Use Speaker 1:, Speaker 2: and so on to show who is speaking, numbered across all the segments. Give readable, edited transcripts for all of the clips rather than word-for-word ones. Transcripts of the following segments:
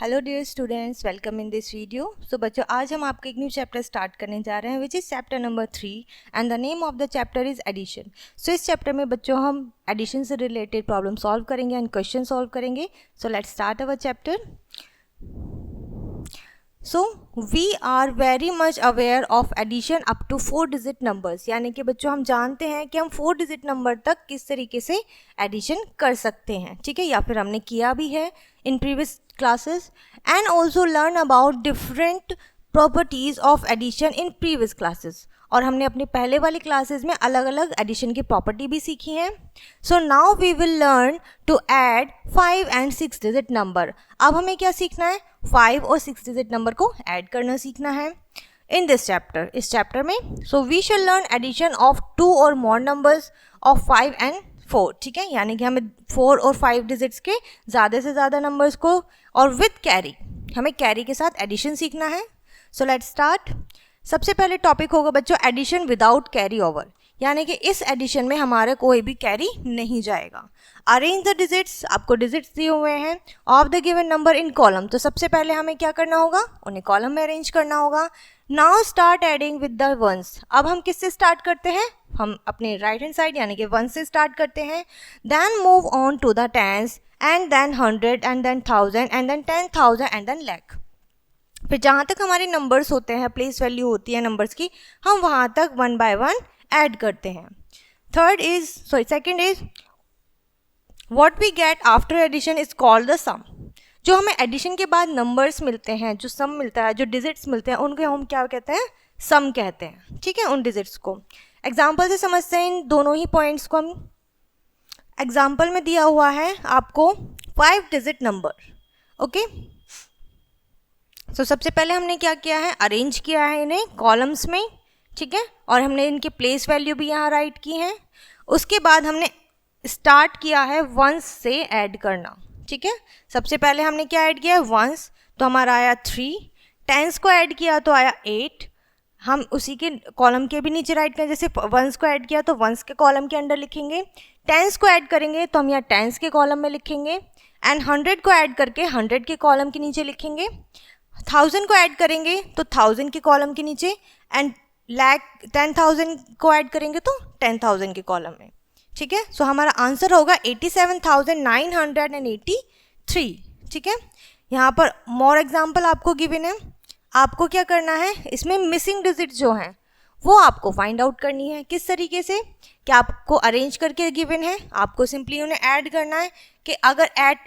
Speaker 1: Hello dear students, welcome in this video. So बच्चों, आज हम आपका एक न्यू चैप्टर स्टार्ट करने जा रहे हैं which is chapter number 3 and the name of the chapter is addition. So इस चैप्टर में बच्चों हम एडिशन से रिलेटेड प्रॉब्लम सॉल्व करेंगे एंड क्वेश्चन सॉल्व करेंगे। So let's start our chapter. So we are very much aware of addition up to 4 digit numbers, यानी कि बच्चों हम जानते हैं कि हम 4 डिजिट नंबर तक किस तरीके से एडिशन कर सकते हैं, ठीक है, या फिर हमने किया भी है in previous classes and also learn about different properties of addition in previous classes. और हमने अपने पहले वाली क्लासेस में अलग अलग एडिशन की प्रॉपर्टी भी सीखी हैं। So now we will learn to add 5 and 6 digit number. अब हमें क्या सीखना है? 5 और 6 डिजिट नंबर को ऐड करना सीखना है इन दिस चैप्टर, इस चैप्टर में। So we shall learn addition of 2 और मोर नंबर्स ऑफ 5 एंड 4, ठीक है, यानी कि हमें 4 और 5 डिजिट्स के ज़्यादा से ज़्यादा नंबर्स को और विद कैरी, हमें कैरी के साथ एडिशन सीखना है। सो लेट्स स्टार्ट। सबसे पहले टॉपिक होगा बच्चों एडिशन विदाउट कैरी ओवर, यानी कि इस एडिशन में हमारा कोई भी कैरी नहीं जाएगा। अरेंज द डिजिट्स, आपको डिजिट्स दिए हुए हैं of the given number in column. तो सबसे पहले हमें क्या करना होगा? उन्हें कॉलम में अरेंज करना होगा। Now start adding with the ones. अब हम किससे स्टार्ट करते हैं? हम अपने राइट हैंड साइड यानी कि 1 से स्टार्ट करते हैं। Then move on to the tens and then 100 and then 1000 and then 10,000 and then lakh. फिर जहाँ तक हमारे नंबर्स होते हैं, प्लेस वैल्यू होती है नंबर्स की, हम वहाँ तक 1 बाय 1 ऐड करते हैं। Second is what we get after addition is called the sum. जो हमें एडिशन के बाद नंबर्स मिलते हैं, जो सम मिलता है, जो डिजिट्स मिलते हैं, उनको हम क्या कहते हैं? सम कहते हैं, ठीक है, उन डिजिट्स को। एग्जाम्पल से समझते हैं इन दोनों ही पॉइंट्स को हम। एग्जाम्पल में दिया हुआ है आपको 5 डिजिट नंबर, ओके। सो सबसे पहले हमने क्या किया है? अरेंज किया है इन्हें कॉलम्स में, ठीक है, और हमने इनकी प्लेस वैल्यू भी यहाँ राइट की है। उसके बाद हमने स्टार्ट किया है वंस से ऐड करना, ठीक है। सबसे पहले हमने क्या ऐड किया है? वंस, तो हमारा आया 3। टेंस को ऐड किया तो आया 8। हम उसी के कॉलम के भी नीचे राइट करें, जैसे वंस को ऐड किया तो वंस के कॉलम के अंडर लिखेंगे। टेंस को ऐड करेंगे तो हम यहाँ टेंस के कॉलम में लिखेंगे एंड 100 को ऐड करके 100 के कॉलम के नीचे लिखेंगे। 1000 को ऐड करेंगे तो 1000 के कॉलम के नीचे एंड लाख 10,000 को ऐड करेंगे तो 10,000 के कॉलम में, ठीक है। सो हमारा आंसर होगा 87,983, ठीक है। यहाँ पर मोर एग्जाम्पल आपको गिवन है। आपको क्या करना है? इसमें मिसिंग डिजिट जो हैं वो आपको फाइंड आउट करनी है। किस तरीके से? कि आपको अरेंज करके गिवन है, आपको सिंपली उन्हें ऐड करना है कि अगर एट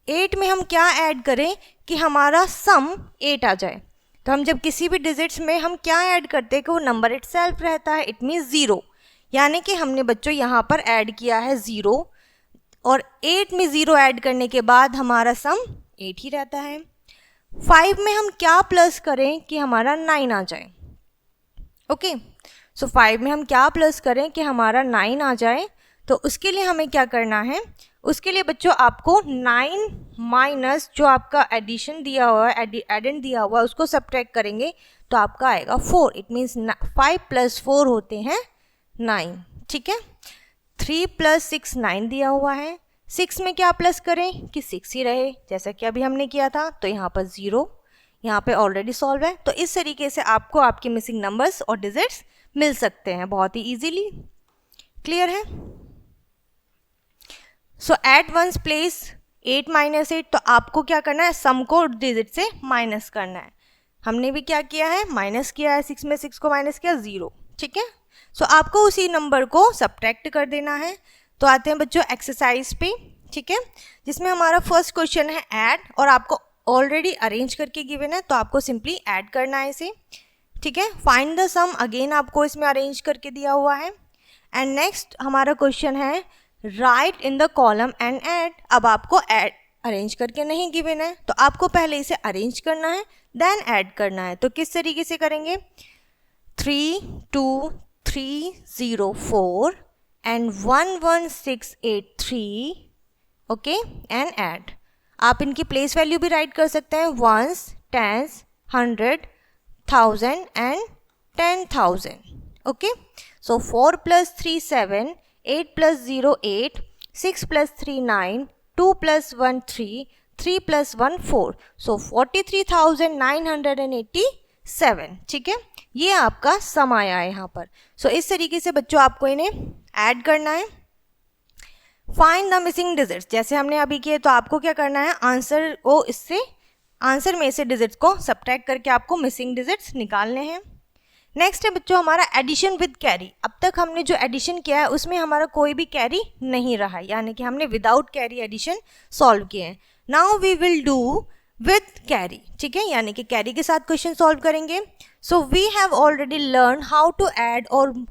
Speaker 1: 8 में हम क्या ऐड करें कि हमारा सम 8 आ जाए। तो हम जब किसी भी डिजिट्स में हम क्या ऐड करते हैं कि वो नंबर इटसेल्फ रहता है, इट मीन्स 0, यानी कि हमने बच्चों यहाँ पर ऐड किया है 0 और 8 में 0 ऐड करने के बाद हमारा सम 8 ही रहता है। 5 में हम क्या प्लस करें कि हमारा 9 आ जाए, ओके। सो 5 में हम क्या प्लस करें कि हमारा 9 आ जाए, तो उसके लिए हमें क्या करना है? उसके लिए बच्चों आपको 9 माइनस जो आपका एडिशन दिया हुआ है, एडेंट दिया हुआ है, उसको सब्ट्रैक्ट करेंगे तो आपका आएगा 4। इट मीन्स 5 + 4 होते हैं 9, ठीक है। 3 + 6 9 दिया हुआ है। 6 में क्या प्लस करें कि 6 ही रहे, जैसा कि अभी हमने किया था। तो यहाँ पर 0, यहाँ पे ऑलरेडी सॉल्व है। तो इस तरीके से आपको आपके मिसिंग नंबर्स और डिजिट्स मिल सकते हैं बहुत ही ईजीली। क्लियर है? सो एट वंस प्लेस 8 - 8, तो आपको क्या करना है? सम को डिजिट से माइनस करना है। हमने भी क्या किया है? माइनस किया है। 6 में 6 को माइनस किया 0, ठीक है। सो आपको उसी नंबर को सब्ट्रैक्ट कर देना है। तो आते हैं बच्चों एक्सरसाइज पे, ठीक है, जिसमें हमारा फर्स्ट क्वेश्चन है ऐड, और आपको ऑलरेडी अरेंज करके गिवन है तो आपको सिंपली ऐड करना है इसे, ठीक है। फाइंड द सम, अगेन आपको इसमें अरेंज करके दिया हुआ है। एंड नेक्स्ट हमारा क्वेश्चन है right in the column and add. अब आपको ऐड अरेंज करके नहीं गिवन है तो आपको पहले इसे अरेंज करना है देन ऐड करना है। तो किस तरीके से करेंगे? 3 2 3 0 4 एंड 1 1 6 8 3, ओके, एंड ऐड। आप इनकी प्लेस वैल्यू भी राइट कर सकते हैं, ones, tens, 100, 1000 and 10,000, okay. So 4 + 3 7, 8 + 0 8, 6 + 3 9, 2 + 1 3, 3 + 1 4, सो 43,987, ठीक है, ये आपका सम आया है यहाँ पर। सो इस तरीके से बच्चों आपको इन्हें ऐड करना है। फाइंड द मिसिंग डिजिट्स, जैसे हमने अभी किए, तो आपको क्या करना है, आंसर को इससे, आंसर में से डिजिट्स को सब्ट्रैक्ट करके आपको मिसिंग डिजिट्स निकालने हैं। नेक्स्ट है बच्चों हमारा एडिशन विद कैरी। अब तक हमने जो एडिशन किया है उसमें हमारा कोई भी कैरी नहीं रहा है, यानी कि हमने विदाउट कैरी एडिशन सॉल्व किए हैं। Now we will do with carry, ठीक है, यानी कि कैरी के साथ क्वेश्चन सॉल्व करेंगे। So we have already learn how to add और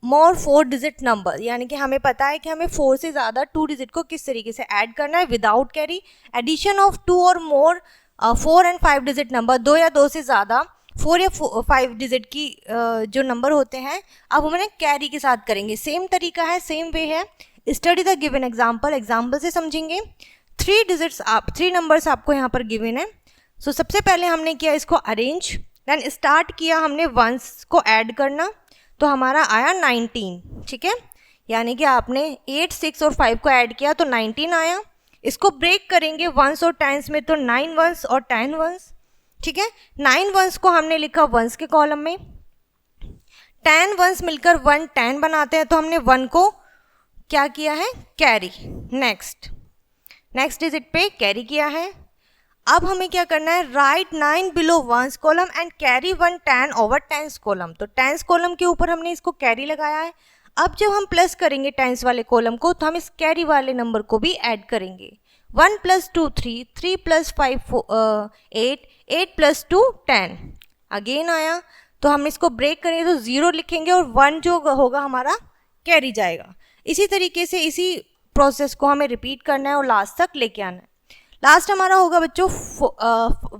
Speaker 1: मोर 4 डिजिट नंबर, यानी कि हमें पता है कि हमें 4 से ज़्यादा 2 डिजिट को किस तरीके से ऐड करना है विदाउट कैरी। एडिशन ऑफ 2 और मोर 4 एंड 5 डिजिट नंबर, 2 या 2 से ज़्यादा 4 या 5 डिजिट की जो नंबर होते हैं, अब हम उन्हें कैरी के साथ करेंगे। सेम तरीका है, सेम वे है। Study the given example, example से समझेंगे। 3 नंबर्स आपको यहाँ पर गिवन है। सो सबसे पहले हमने किया इसको अरेंज, देन स्टार्ट किया हमने वंस को ऐड करना, तो हमारा आया 19, ठीक है, यानी कि आपने 8, 6 और 5 को ऐड किया तो 19 आया। इसको ब्रेक करेंगे वंस और टेंस में, तो 9 वंस और 10 वंस, ठीक है। 9 वंस को हमने लिखा वंस के कॉलम में, 10 वंस मिलकर 1 10 बनाते हैं, तो हमने 1 को क्या किया है, कैरी, नेक्स्ट डिजिट पे कैरी किया है। अब हमें क्या करना है, right 9 below ones column and carry 1 10 over tens column, तो टेंस कॉलम के ऊपर हमने इसको कैरी लगाया है। अब जब हम प्लस करेंगे टेंस वाले कॉलम को, तो हम इस कैरी वाले नंबर को भी ऐड करेंगे। 1 + 2 3, 3 + 5 8, 8 + 2 10, अगेन आया, तो हम इसको ब्रेक करेंगे तो 0 लिखेंगे और 1 जो होगा हमारा कैरी जाएगा। इसी तरीके से इसी प्रोसेस को हमें रिपीट करना है और लास्ट तक लेके आना है। लास्ट हमारा होगा बच्चों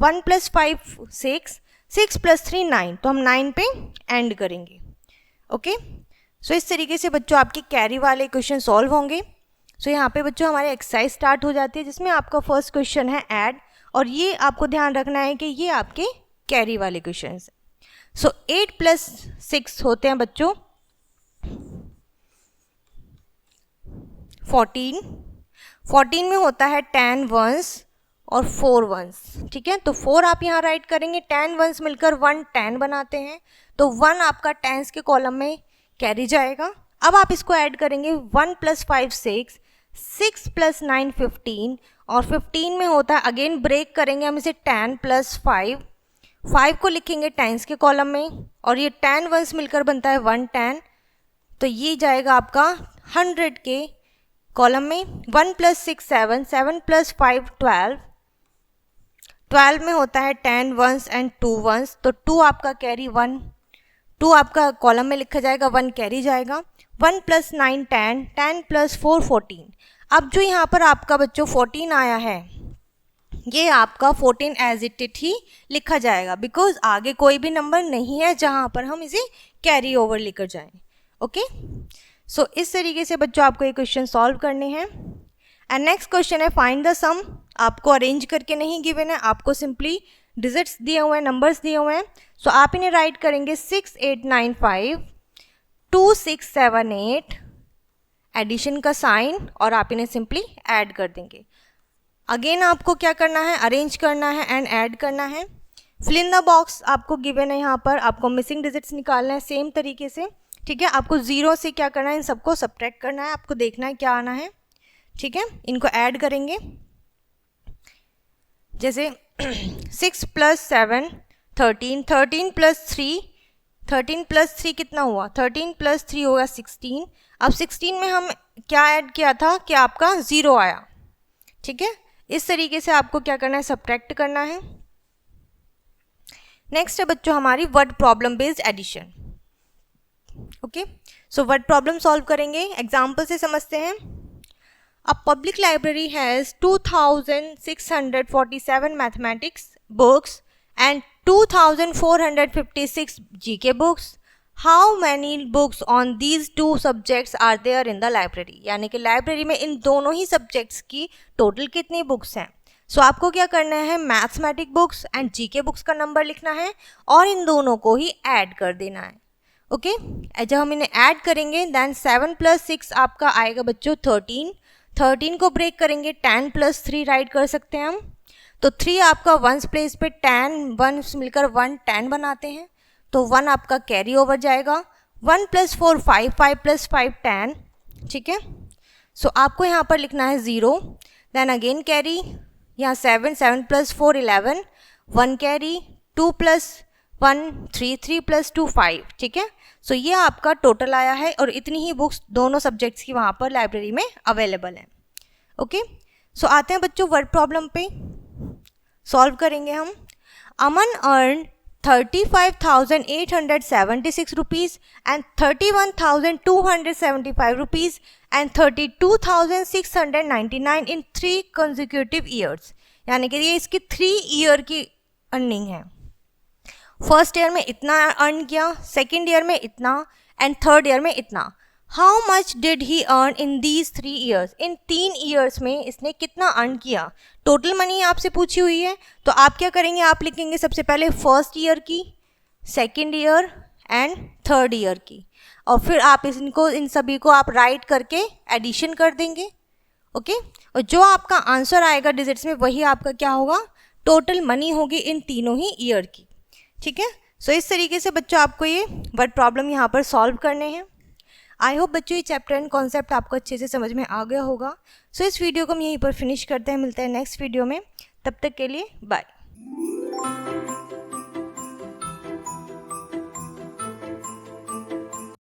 Speaker 1: 1 + 5 6, 6 + 3 9, तो हम 9 पे एंड करेंगे। ओके, सो इस तरीके से बच्चों आपके कैरी वाले क्वेश्चन सॉल्व होंगे। सो यहाँ पे बच्चों हमारी एक्सरसाइज स्टार्ट हो जाती है, जिसमें आपका फर्स्ट क्वेश्चन है ऐड, और ये आपको ध्यान रखना है कि ये आपके कैरी वाले क्वेश्चन हैं। सो 8 + 6 होते हैं बच्चों 14, 14 में होता है 10 वंस और 4 वंस, ठीक है, तो 4 आप यहाँ राइट करेंगे, 10 वंस मिलकर 1 10 बनाते हैं, तो 1 आपका टेंस के कॉलम में कैरी जाएगा। अब आप इसको ऐड करेंगे, 1 + 5 6, 6 + 9 15, और 15 में होता है, अगेन ब्रेक करेंगे हम इसे 10 + 5, 5 को लिखेंगे टेंस के कॉलम में, और ये 10 वंस मिलकर बनता है 1 10, तो ये जाएगा आपका 100 के कॉलम में। 1 + 6 7, 7 + 5 12, 12 में होता है 10 वंस एंड 2 वंस, तो 2 आपका कैरी 1, 2 आपका कॉलम में लिखा जाएगा, 1 कैरी जाएगा। 1 + 9 10, 10 + 4 14। अब जो यहाँ पर आपका बच्चों 14 आया है, ये आपका 14 एज इट ही लिखा जाएगा, बिकॉज आगे कोई भी नंबर नहीं है जहाँ पर हम इसे कैरी ओवर लेकर जाएं। ओके, सो इस तरीके से बच्चों आपको ये क्वेश्चन सॉल्व करने हैं। एंड नेक्स्ट क्वेश्चन है फाइंड द सम। आपको अरेंज करके नहीं गिवन है, आपको सिंपली डिजिट्स दिए हुए हैं, नंबर्स दिए हुए हैं। सो आप इन्हें राइट करेंगे 6 8 9 5, 2 6 7 8, एडिशन का साइन, और आप इन्हें सिंपली ऐड कर देंगे। अगेन आपको क्या करना है, अरेंज करना है एंड ऐड करना है। फिल इन द बॉक्स आपको गिवन है, यहाँ पर आपको मिसिंग डिजिट्स निकालना है सेम तरीके से, ठीक है। आपको 0 से क्या करना है, इन सबको सब्ट्रैक्ट करना है, आपको देखना है क्या आना है, ठीक है। इनको ऐड करेंगे, जैसे 6 + 7 13, 13 + 3, 13 + 3 कितना हुआ, 13 + 3 होगा 16। अब 16 में हम क्या ऐड किया था कि आपका 0 आया, ठीक है। इस तरीके से आपको क्या करना है, सब्ट्रैक्ट करना है। नेक्स्ट है बच्चों हमारी word problem based addition. Okay, so word problem solve करेंगे, एग्जाम्पल से समझते हैं। A public library has 2647 mathematics books and 2456 GK books. How many books on these 2 subjects are there in the library, यानी कि library में इन दोनों ही सब्जेक्ट्स की टोटल कितनी बुक्स हैं। सो आपको क्या करना है, mathematic books and GK books का नंबर लिखना है और इन दोनों को ही ऐड कर देना है। ओके, जब हम इन्हें ऐड करेंगे देन 7 + 6 आपका आएगा बच्चों 13, 13 को ब्रेक करेंगे 10 + 3 राइट कर सकते हैं हम। तो 3 आपका वंस प्लेस पे 10 वंस मिलकर 1 10 बनाते हैं, तो 1 आपका कैरी ओवर जाएगा। 1 + 4 5, 5 + 5 10, ठीक है। सो आपको यहाँ पर लिखना है 0, देन अगेन कैरी, यहाँ 7 7 + 4 11, 1 कैरी, 2 + 1 3, 3 + 2 5, ठीक है। सो ये आपका टोटल आया है और इतनी ही बुक्स दोनों सब्जेक्ट्स की वहाँ पर लाइब्रेरी में अवेलेबल हैं। ओके, सो आते हैं बच्चों वर्ड प्रॉब्लम पे, सॉल्व करेंगे हम। Aman earn 35,876 rupees and 31,275 rupees and 32,699 in 3 consecutive years, यानी कि ये इसकी 3 ईयर की अर्निंग है। फर्स्ट ईयर में इतना अर्न किया, सेकेंड ईयर में इतना एंड थर्ड ईयर में इतना। How much did he earn in these 3 years, in 3 years में इसने कितना अर्न किया। टोटल मनी आपसे पूछी हुई है, तो आप क्या करेंगे, आप लिखेंगे सबसे पहले फर्स्ट ईयर की, second year and third year की, और फिर आप इन सभी को आप राइट करके एडिशन कर देंगे। ओके, और जो आपका आंसर आएगा डिजिट्स में वही आपका क्या होगा, टोटल मनी होगी इन तीनों ही ईयर की, ठीक है। सो इस तरीके से बच्चों आपको ये वर्ड प्रॉब्लम यहाँ पर सॉल्व करने हैं। आई होप बच्चों ये चैप्टर एंड कॉन्सेप्ट आपको अच्छे से समझ में आ गया होगा। सो इस वीडियो को हम यहीं पर फिनिश करते हैं, मिलते हैं नेक्स्ट वीडियो में, तब तक के लिए बाय।